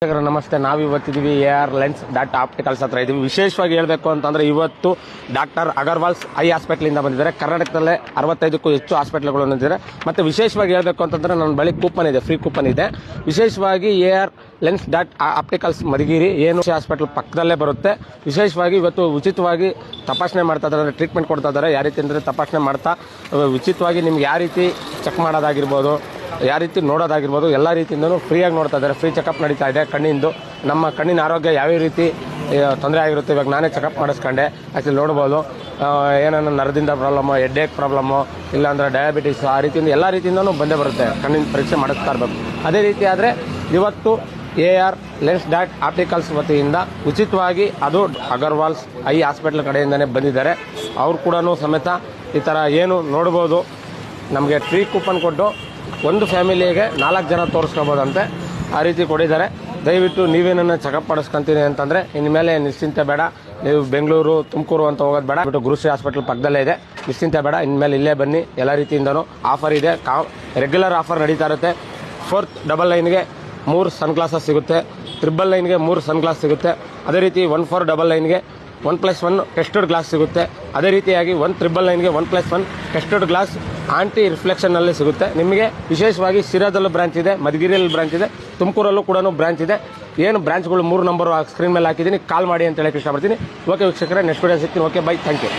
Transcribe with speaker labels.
Speaker 1: ನಮಸ್ತೆ. ನಾವಿವತ್ತಿದ್ದೀವಿ AR lens dot opticals ಹತ್ರ ಇದ್ದೀವಿ. ವಿಶೇಷವಾಗಿ ಹೇಳಬೇಕು ಅಂತಂದ್ರೆ ಇವತ್ತು ಡಾಕ್ಟರ್ ಅಗರ್ವಾಲ್ಸ್ ಐ ಹಾಸ್ಪಿಟಲಿಂದ ಬಂದಿದ್ದಾರೆ. ಕರ್ನಾಟಕದಲ್ಲೇ 65ಕ್ಕೂ ಹೆಚ್ಚು ಹಾಸ್ಪಿಟಲ್ಗಳು ಹೊಂದಿದ್ದಾರೆ. ಮತ್ತೆ ವಿಶೇಷವಾಗಿ ಹೇಳಬೇಕು ಅಂತಂದ್ರೆ ನನ್ನ ಬಳಿ ಕೂಪನ್ ಇದೆ, ಫ್ರೀ ಕೂಪನ್ ಇದೆ. ವಿಶೇಷವಾಗಿ AR lens dot opticals Madhugiri ಏನು ಹಾಸ್ಪಿಟಲ್ ಪಕ್ಕದಲ್ಲೇ ಬರುತ್ತೆ. ವಿಶೇಷವಾಗಿ ಇವತ್ತು ಉಚಿತವಾಗಿ ತಪಾಸಣೆ ಮಾಡ್ತಾ ಇದ್ದಾರೆ, ಟ್ರೀಟ್ಮೆಂಟ್ ಕೊಡ್ತಾ ಇದ್ದಾರೆ. ಯಾವ ರೀತಿ ಅಂದರೆ ತಪಾಸಣೆ ಮಾಡ್ತಾ ಉಚಿತವಾಗಿ ನಿಮ್ಗೆ ಯಾವ ರೀತಿ ಚೆಕ್ ಮಾಡೋದಾಗಿರ್ಬೋದು, ಯಾವ ರೀತಿ ನೋಡೋದಾಗಿರ್ಬೋದು, ಎಲ್ಲ ರೀತಿಯಿಂದನೂ ಫ್ರೀಯಾಗಿ ನೋಡ್ತಾ ಇದ್ದಾರೆ. ಫ್ರೀ ಚೆಕಪ್ ನಡೀತಾ ಇದೆ ಕಣ್ಣಿಂದು. ನಮ್ಮ ಕಣ್ಣಿನ ಆರೋಗ್ಯ ಯಾವ ರೀತಿ ತೊಂದರೆ ಆಗಿರುತ್ತೆ ಇವಾಗ ನಾನೇ ಚೆಕಪ್ ಮಾಡಿಸ್ಕೊಂಡೆ. ಆ್ಯಕ್ಚುಲಿ ನೋಡ್ಬೋದು ಏನೇನು ನರದಿಂದ ಪ್ರಾಬ್ಲಮ್ಮು, ಹೆಡ್ಏಕ್ ಪ್ರಾಬ್ಲಮ್ಮು, ಇಲ್ಲಾಂದರೆ ಡಯಾಬಿಟಿಸ್, ಆ ರೀತಿಯಿಂದ ಎಲ್ಲ ರೀತಿಯಿಂದನೂ ಬಂದೇ ಬರುತ್ತೆ. ಕಣ್ಣಿನ ಪರೀಕ್ಷೆ ಮಾಡಿಸ್ತಾ ಇರಬೇಕು. ಅದೇ ರೀತಿ ಆದರೆ ಇವತ್ತು AR ಲೆನ್ಸ್ ಡಾಟ್ ಆಪ್ಟಿಕಲ್ಸ್ ವತಿಯಿಂದ ಉಚಿತವಾಗಿ ಅದು ಅಗರ್ವಾಲ್ಸ್ ಐ ಹಾಸ್ಪಿಟಲ್ ಕಡೆಯಿಂದನೇ ಬಂದಿದ್ದಾರೆ. ಅವ್ರು ಕೂಡ ಸಮೇತ ಈ ಥರ ಏನು ನೋಡ್ಬೋದು, ನಮಗೆ ಫ್ರೀ ಕೂಪನ್ ಕೊಟ್ಟು ಒಂದು ಫ್ಯಾಮಿಲಿಗೆ 4 ಜನ ತೋರಿಸ್ಕೋಬೋದಂತೆ. ಆ ರೀತಿ ಕೊಟ್ಟಿದ್ದಾರೆ. ದಯವಿಟ್ಟು ನೀವೇನನ್ನ ಚೆಕಪ್ ಮಾಡಿಸ್ಕೊಂತೀನಿ ಅಂತಂದರೆ ಇನ್ಮೇಲೆ ನಿಶ್ಚಿಂತೆ ಬೇಡ. ನೀವು ಬೆಂಗಳೂರು, ತುಮಕೂರು ಅಂತ ಹೋಗೋದು ಬೇಡ. ಬಿಟ್ಟು ಗುರುಶ್ರೀ ಹಾಸ್ಪಿಟಲ್ ಪಕ್ಕದಲ್ಲೇ ಇದೆ. ನಿಶ್ಚಿಂತೆ ಬೇಡ, ಇನ್ಮೇಲೆ ಇಲ್ಲೇ ಬನ್ನಿ. ಎಲ್ಲ ರೀತಿಯಿಂದನೂ ಆಫರ್ ಇದೆ. ರೆಗ್ಯುಲರ್ ಆಫರ್ ನಡೀತಾ ಇರುತ್ತೆ. 499ಗೆ 3 ಸನ್ಗ್ಲಾಸಸ್ ಸಿಗುತ್ತೆ. 999ಗೆ 3 ಸನ್ಗ್ಲಾಸ್ ಸಿಗುತ್ತೆ. ಅದೇ ರೀತಿ 1499ಗೆ 1+1 ಟೆಸ್ಟೆಡ್ ಗ್ಲಾಸ್ ಸಿಗುತ್ತೆ. ಅದೇ ರೀತಿಯಾಗಿ 1999ಗೆ 1+1 ಟೆಸ್ಟೆಡ್ ಗ್ಲಾಸ್ ಆಂಟಿ ರಿಫ್ಲೆಕ್ಷನ್ನಲ್ಲಿ ಸಿಗುತ್ತೆ. ನಿಮಗೆ ವಿಶೇಷವಾಗಿ ಶಿರಾದಲ್ಲೂ ಬ್ರಾಂಚ್ ಇದೆ, ಮಧುಗಿರಿಯಲ್ಲಿ ಬ್ರಾಂಚ್ ಇದೆ, ತುಮಕೂರಲ್ಲೂ ಕೂಡ ಬ್ರಾಂಚ್ ಇದೆ. ಏನು ಬ್ರಾಂಚ್ಗಳು 3 ನಂಬರ್ ಸ್ಕ್ರೀನ್ ಮೇಲೆ ಹಾಕಿದ್ದೀನಿ, ಕಾಲ್ ಮಾಡಿ ಅಂತ ಹೇಳಕ್ಕೆ ಇಷ್ಟಪಡ್ತೀನಿ. ಓಕೆ ವೀಕ್ಷಕರೇ, ನೆಕ್ಸ್ಟ್ ವಿಡಿಯೋ ಸಿಗ್ತೀನಿ. Okay, bye, thank you.